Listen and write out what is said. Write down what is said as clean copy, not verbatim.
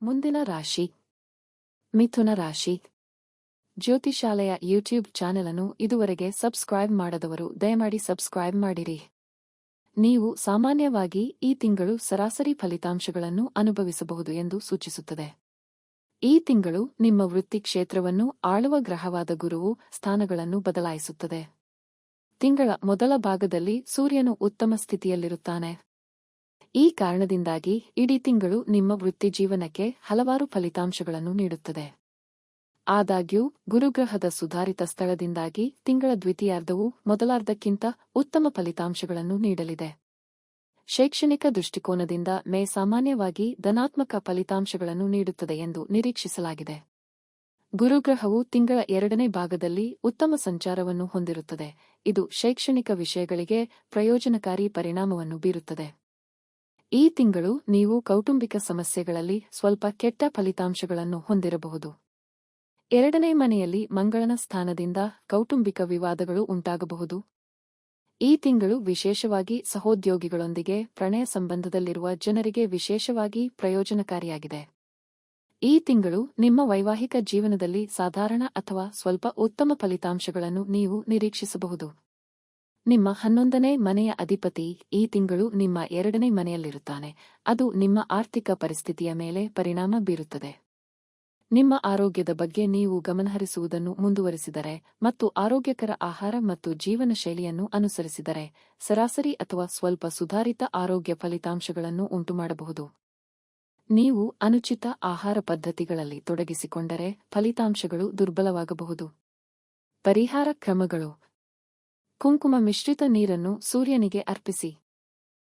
ಮುಂದಿನ ರಾಶಿ ಮಿಥುನ ರಾಶಿ. ಜ್ಯೋತಿಷಾಲಯ ಯೂಟ್ಯೂಬ್ ಚಾನೆಲ್ ಅನ್ನು ಇದುವರೆಗೆ ಸಬ್ಸ್ಕ್ರೈಬ್ ಮಾಡದವರು ದಯಮಾಡಿ ಸಬ್ಸ್ಕ್ರೈಬ್ ಮಾಡಿರಿ. ನೀವು ಸಾಮಾನ್ಯವಾಗಿ ಈ ತಿಂಗಳು ಸರಾಸರಿ ಫಲಿತಾಂಶಗಳನ್ನು ಅನುಭವಿಸಬಹುದು ಎಂದು ಸೂಚಿಸುತ್ತದೆ. ಈ ತಿಂಗಳು ನಿಮ್ಮ ವೃತ್ತಿ ಕ್ಷೇತ್ರವನ್ನು ಆಳುವ ಗ್ರಹವಾದ ಗುರುವು ಸ್ಥಾನಗಳನ್ನು ಬದಲಾಯಿಸುತ್ತದೆ. ತಿಂಗಳ ಮೊದಲ ಭಾಗದಲ್ಲಿ ಸೂರ್ಯನು ಉತ್ತಮ ಸ್ಥಿತಿಯಲ್ಲಿರುತ್ತಾನೆ. ಈ ಕಾರಣದಿಂದಾಗಿ ಇಡೀ ತಿಂಗಳು ನಿಮ್ಮ ವೃತ್ತಿಜೀವನಕ್ಕೆ ಹಲವಾರು ಫಲಿತಾಂಶಗಳನ್ನು ನೀಡುತ್ತದೆ. ಆದಾಗ್ಯೂ ಗುರುಗ್ರಹದ ಸುಧಾರಿತ ಸ್ಥಳದಿಂದಾಗಿ ತಿಂಗಳ ದ್ವಿತೀಯಾರ್ಧವು ಮೊದಲಾರ್ಧಕ್ಕಿಂತ ಉತ್ತಮ ಫಲಿತಾಂಶಗಳನ್ನು ನೀಡಲಿದೆ. ಶೈಕ್ಷಣಿಕ ದೃಷ್ಟಿಕೋನದಿಂದ ಮೇ ಸಾಮಾನ್ಯವಾಗಿ ಧನಾತ್ಮಕ ಫಲಿತಾಂಶಗಳನ್ನು ನೀಡುತ್ತದೆ ಎಂದು ನಿರೀಕ್ಷಿಸಲಾಗಿದೆ. ಗುರುಗ್ರಹವು ತಿಂಗಳ ಎರಡನೇ ಭಾಗದಲ್ಲಿ ಉತ್ತಮ ಸಂಚಾರವನ್ನು ಹೊಂದಿರುತ್ತದೆ. ಇದು ಶೈಕ್ಷಣಿಕ ವಿಷಯಗಳಿಗೆ ಪ್ರಯೋಜನಕಾರಿ ಪರಿಣಾಮವನ್ನು ಬೀರುತ್ತದೆ. ಈ ತಿಂಗಳು ನೀವು ಕೌಟುಂಬಿಕ ಸಮಸ್ಯೆಗಳಲ್ಲಿ ಸ್ವಲ್ಪ ಕೆಟ್ಟ ಫಲಿತಾಂಶಗಳನ್ನು ಹೊಂದಿರಬಹುದು. ಎರಡನೇ ಮನೆಯಲ್ಲಿ ಮಂಗಳನ ಸ್ಥಾನದಿಂದ ಕೌಟುಂಬಿಕ ವಿವಾದಗಳು ಉಂಟಾಗಬಹುದು. ಈ ತಿಂಗಳು ವಿಶೇಷವಾಗಿ ಸಹೋದ್ಯೋಗಿಗಳೊಂದಿಗೆ ಪ್ರಣಯ ಸಂಬಂಧದಲ್ಲಿರುವ ಜನರಿಗೆ ವಿಶೇಷವಾಗಿ ಪ್ರಯೋಜನಕಾರಿಯಾಗಿದೆ. ಈ ತಿಂಗಳು ನಿಮ್ಮ ವೈವಾಹಿಕ ಜೀವನದಲ್ಲಿ ಸಾಧಾರಣ ಅಥವಾ ಸ್ವಲ್ಪ ಉತ್ತಮ ಫಲಿತಾಂಶಗಳನ್ನು ನೀವು ನಿರೀಕ್ಷಿಸಬಹುದು. ನಿಮ್ಮ 11ನೇ ಮನೆಯ ಅಧಿಪತಿ ಈ ತಿಂಗಳು ನಿಮ್ಮ 2ನೇ ಮನೆಯಲ್ಲಿರುತ್ತಾನೆ. ಅದು ನಿಮ್ಮ ಆರ್ಥಿಕ ಪರಿಸ್ಥಿತಿಯ ಮೇಲೆ ಪರಿಣಾಮ ಬೀರುತ್ತದೆ. ನಿಮ್ಮ ಆರೋಗ್ಯದ ಬಗ್ಗೆ ನೀವು ಗಮನಹರಿಸುವುದನ್ನು ಮುಂದುವರಿಸಿದರೆ ಮತ್ತು ಆರೋಗ್ಯಕರ ಆಹಾರ ಮತ್ತು ಜೀವನ ಶೈಲಿಯನ್ನು ಅನುಸರಿಸಿದರೆ ಸರಾಸರಿ ಅಥವಾ ಸ್ವಲ್ಪ ಸುಧಾರಿತ ಆರೋಗ್ಯ ಫಲಿತಾಂಶಗಳನ್ನು ಉಂಟುಮಾಡಬಹುದು. ನೀವು ಅನುಚಿತ ಆಹಾರ ಪದ್ಧತಿಗಳಲ್ಲಿ ತೊಡಗಿಸಿಕೊಂಡರೆ ಫಲಿತಾಂಶಗಳು ದುರ್ಬಲವಾಗಬಹುದು. ಪರಿಹಾರ ಕ್ರಮಗಳು: ಕುಂಕುಮ ಮಿಶ್ರಿತ ನೀರನ್ನು ಸೂರ್ಯನಿಗೆ ಅರ್ಪಿಸಿ.